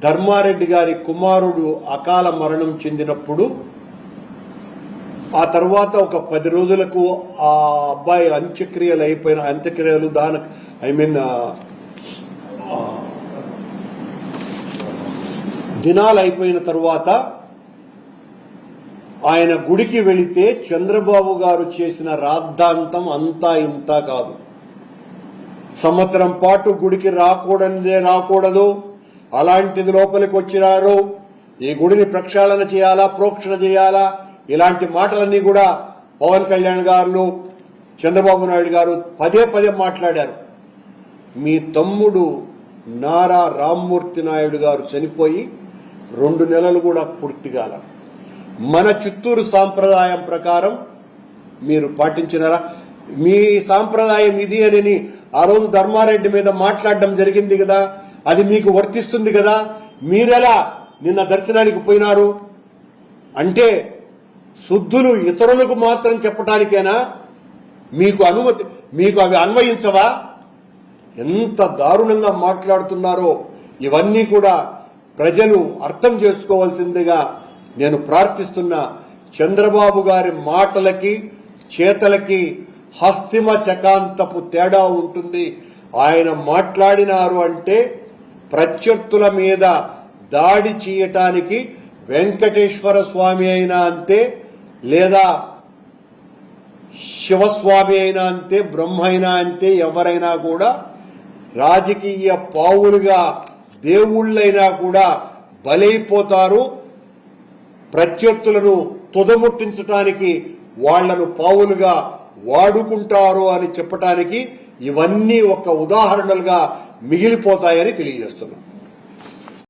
ధర్మారెడ్డి గారి కుమారుడు అకాల మరణం చెందినప్పుడు ఆ తర్వాత ఒక 10 రోజులకు ఆ అబ్బాయి అంత్యక్రియలు దినాలు అయిపోయిన తర్వాత ఆయన గుడికి వెళితే చంద్రబాబు గారు చేసిన రాద్ధాంతం అంతా ఇంత కాదు. సంవత్సరం పాటు గుడికి రాకూడదు, అలాంటిది లోపలికి వచ్చినారు, ఈ గుడిని ప్రక్షాళన చేయాలా, ప్రోక్షణ చేయాలా, ఇలాంటి మాటలన్నీ కూడా పవన్ కళ్యాణ్ గారు, చంద్రబాబు నాయుడు గారు పదే మాట్లాడారు. మీ తమ్ముడు నారా రామ్మూర్తి నాయుడు గారు చనిపోయి 2 నెలలు కూడా పూర్తి కాల. మన చిత్తూరు సాంప్రదాయం ప్రకారం మీరు పాటించినారా? మీ సాంప్రదాయం ఇది అని ఆ రోజు ధర్మారెడ్డి మీద మాట్లాడడం జరిగింది కదా, అది మీకు వర్తిస్తుంది కదా. మీరెలా నిన్న దర్శనానికి పోయినారు అంటే శుద్ధులు ఇతరులకు మాత్రం చెప్పటానికేనా? మీకు అవి అన్వయించవా? ఎంత దారుణంగా మాట్లాడుతున్నారో ఇవన్నీ కూడా ప్రజలు అర్థం చేసుకోవాల్సిందిగా నేను ప్రార్థిస్తున్నా. చంద్రబాబు గారి మాటలకి చేతలకి హస్తిమ శకాంతపు తేడా ఉంటుంది. ఆయన మాట్లాడినారు అంటే ప్రత్యర్థుల మీద దాడి చేయటానికి వెంకటేశ్వర స్వామి అయినా అంతే, లేదా శివస్వామి అయినా అంతే, బ్రహ్మ అయినా అంతే, ఎవరైనా కూడా రాజకీయ పావులుగా దేవుళ్ళైనా కూడా బలైపోతారు. ప్రత్యర్థులను తుదముట్టించడానికి వాళ్లను పావులుగా వాడుకుంటారు అని చెప్పటానికి ఇవన్నీ ఒక ఉదాహరణలుగా మిగిలిపోతాయని తెలియజేస్తున్నాం.